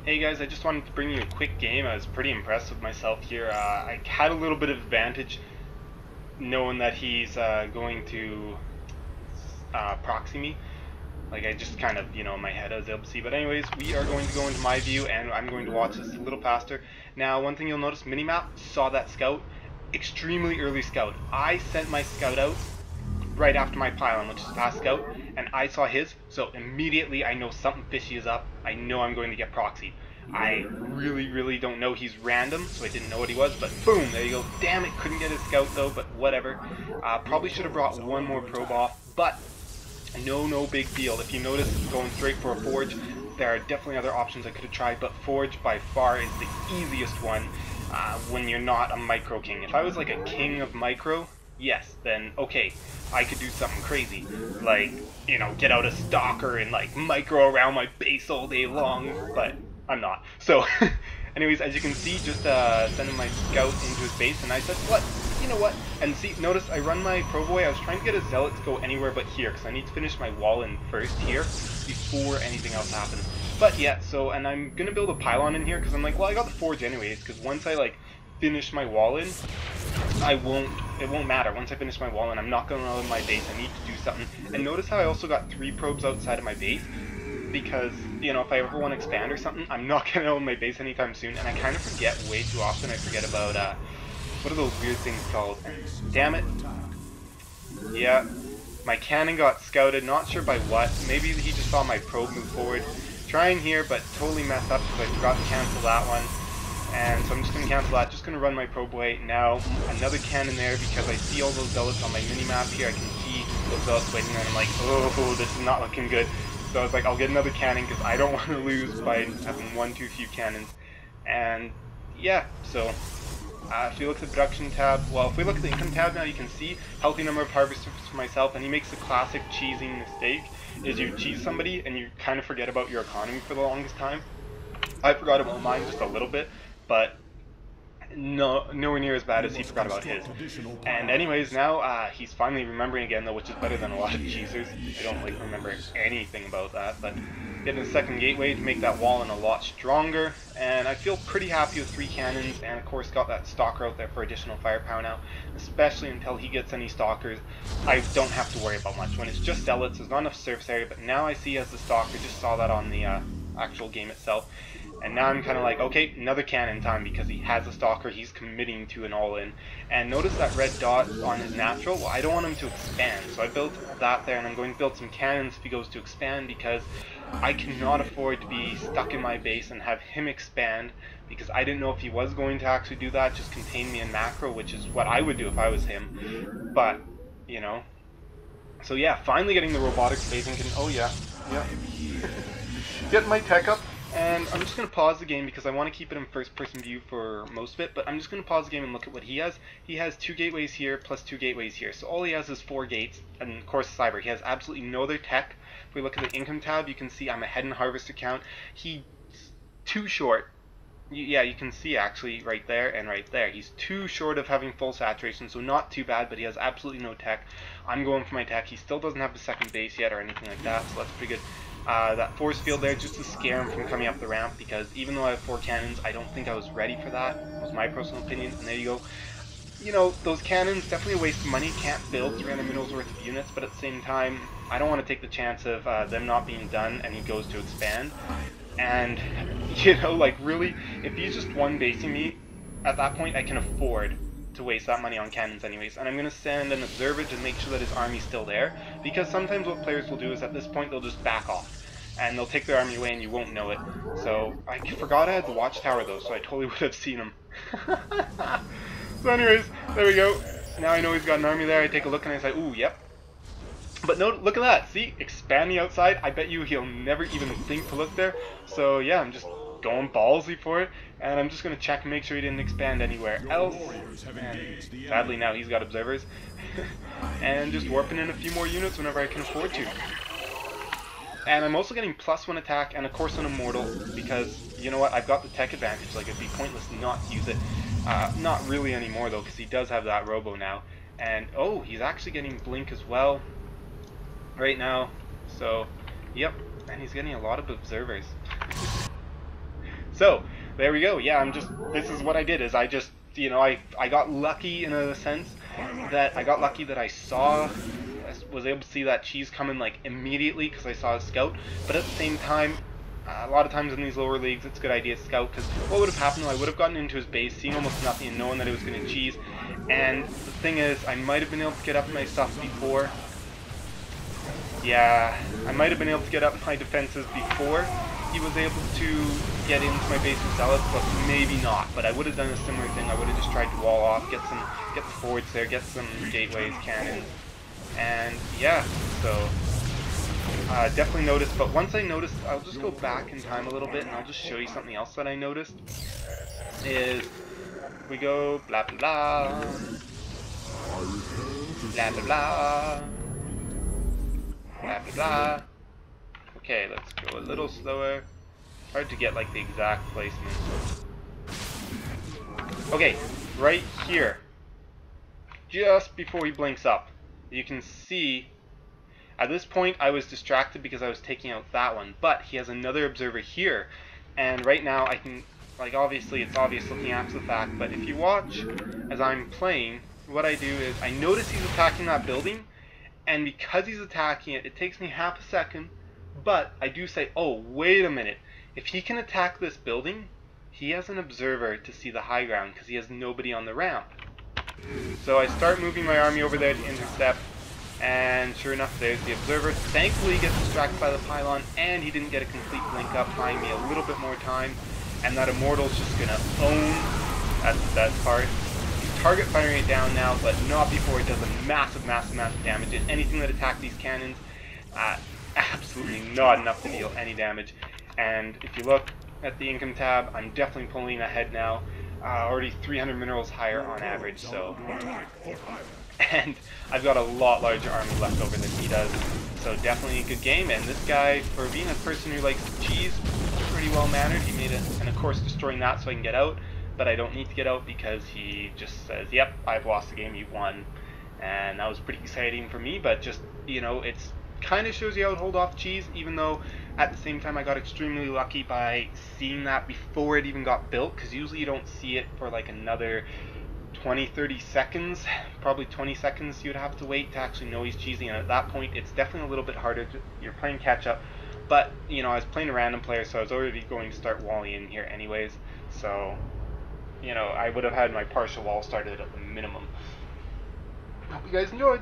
Hey guys, I just wanted to bring you a quick game. I was pretty impressed with myself here. I had a little bit of advantage knowing that he's going to proxy me. Like I just kind of, in my head I was able to see. But anyways, we are going to go into my view and I'm going to watch this a little faster. Now, one thing you'll notice, minimap, saw that scout, extremely early scout. I sent my scout out right after my pylon, which is fast scout, and I saw his, so immediately I know something fishy is up. I know I'm going to get proxied. I really don't know he's random, so I didn't know what he was, but boom, there you go. Damn it, couldn't get his scout though, but whatever. Probably should have brought one more probe off, but no big deal. If you notice, going straight for a forge, there are definitely other options I could have tried, but forge by far is the easiest one when you're not a micro king. If I was like a king of micro, yes, then okay, I could do something crazy, like, get out a stalker and like micro around my base all day long, but I'm not. So, anyways, as you can see, just sending my scout into his base, and I said, what? You know what? And see, notice I run my probe away. I was trying to get a zealot to go anywhere but here, because I need to finish my wall in first here before anything else happens. But yeah, so, and I'm gonna build a pylon in here, because I'm like, well, I got the forge anyways, because once I like finish my wall in, it won't matter. Once I finish my wall in, I'm not going to out of my base. I need to do something. And notice how I also got 3 probes outside of my base, because, if I ever want to expand or something, I'm not going to own my base anytime soon, and I kind of forget way too often. I forget about, what are those weird things called? Damn it. Yeah, my cannon got scouted, not sure by what. Maybe he just saw my probe move forward. Trying here, but totally messed up because I forgot to cancel that one. And so I'm just going to cancel that, just going to run my probe away. Now, another cannon there because I see all those zealots on my mini-map here. I can see those zealots waiting there, and I'm like, oh, this is not looking good. So I was like, I'll get another cannon because I don't want to lose by having one too few cannons. And yeah, so if you look at the production tab, well, if we look at the income tab now, you can see healthy number of harvesters for myself, and he makes the classic cheesing mistake, is you cheese somebody and you kind of forget about your economy for the longest time. I forgot about mine just a little bit, but nowhere near as bad as he forgot about his. And anyways, now he's finally remembering again though, which is better than a lot of cheesers. I don't like remember anything about that, but getting a second gateway to make that wall in a lot stronger, and I feel pretty happy with 3 cannons, and of course got that stalker out there for additional firepower now, especially until he gets any stalkers. I don't have to worry about much. When it's just zealots, there's not enough surface area, but now I see as the stalker, just saw that on the actual game itself. And now I'm kind of like, okay, another cannon time because he has a stalker, he's committing to an all-in. And notice that red dot on his natural, well, I don't want him to expand, so I built that there, and I'm going to build some cannons if he goes to expand because I cannot afford to be stuck in my base and have him expand, because I didn't know if he was going to actually do that, just contain me in macro, which is what I would do if I was him. But, so yeah, finally getting the robotics phasing can, oh yeah. Getting my tech up. And I'm just going to pause the game because I want to keep it in first person view for most of it, but I'm just going to pause the game and look at what he has. He has 2 gateways here plus 2 gateways here, so all he has is 4 gates, and of course cyber. He has absolutely no other tech. If we look at the income tab, you can see I'm ahead in harvester count. He's too short. Yeah, you can see actually right there and right there. He's too short of having full saturation, so not too bad, but he has absolutely no tech. I'm going for my tech. He still doesn't have the second base yet or anything like that, so that's pretty good. That force field there just to scare him from coming up the ramp, because even though I have 4 cannons, I don't think I was ready for that, was my personal opinion. And there you go. Those cannons, definitely a waste of money. Can't build 300 mils worth of units, but at the same time, I don't want to take the chance of them not being done and he goes to expand. And, like really, if he's just one basing me, at that point I can afford to waste that money on cannons anyways. And I'm going to send an observer to make sure that his army's still there, because sometimes what players will do is at this point they'll just back off and they'll take their army away and you won't know it. So I forgot I had the watchtower though, so I totally would have seen him. So anyways, there we go. Now I know he's got an army there. I take a look and I say, ooh, yep. But no, look at that. See, expand the outside. I bet you he'll never even think to look there. So yeah, I'm just going ballsy for it, and I'm just going to check and make sure he didn't expand anywhere else. And sadly now he's got observers. And just warping in a few more units whenever I can afford to. And I'm also getting +1 attack and of course an immortal, because you know what, I've got the tech advantage. Like, it'd be pointless not to use it. Not really anymore though, because he does have that robo now. And oh, he's actually getting blink as well right now. So yep, and he's getting a lot of observers. So there we go. Yeah, this is what I did. Is I just, I got lucky in a sense that I was able to see that cheese coming like immediately because I saw a scout. But at the same time, a lot of times in these lower leagues, it's a good idea to scout, because what would have happened though, I would have gotten into his base, seen almost nothing, and knowing that it was going to cheese. And the thing is, I might have been able to get up my stuff before. Yeah, I might have been able to get up my defenses before he was able to get into my base and sell it, but maybe not. But I would have done a similar thing. I would have just tried to wall off, get the forwards there, get some gateways, cannons, and yeah. So definitely noticed. But once I noticed, I'll just go back in time a little bit, and I'll just show you something else that I noticed. Is we go blah blah blah, blah blah blah. Blah blah blah. Okay, let's go a little slower. Hard to get like the exact placement. Okay, right here, just before he blinks up, you can see at this point I was distracted because I was taking out that one, but he has another observer here, and right now I can, like, obviously it's obvious looking after the fact, but if you watch as I'm playing, what I do is I notice he's attacking that building. And because he's attacking it, it takes me half a second, but I do say, oh, wait a minute. If he can attack this building, he has an observer to see the high ground because he has nobody on the ramp. So I start moving my army over there to intercept, and sure enough, there's the observer. Thankfully, he gets distracted by the pylon, and he didn't get a complete blink up, buying me a little bit more time, and that immortal's just going to own. That's the best part. Target firing it down now, but not before it does a massive damage. And anything that attacked these cannons, absolutely not enough to deal any damage. And if you look at the income tab, I'm definitely pulling ahead now. Already 300 minerals higher on average, so. And I've got a lot larger army left over than he does, so definitely a good game. And this guy, for being a person who likes cheese, pretty well mannered. He made it, and of course destroying that so I can get out. But I don't need to get out because he just says, yep, I've lost the game, you've won. And that was pretty exciting for me, but just, it's kind of shows you how to hold off cheese, even though at the same time I got extremely lucky by seeing that before it even got built, because usually you don't see it for like another 20-30 seconds, probably 20 seconds you would have to wait to actually know he's cheesy, and at that point it's definitely a little bit harder, you're playing catch up. But, I was playing a random player, so I was already going to start walling in here anyways, so I would have had my partial wall started at the minimum. Hope you guys enjoyed.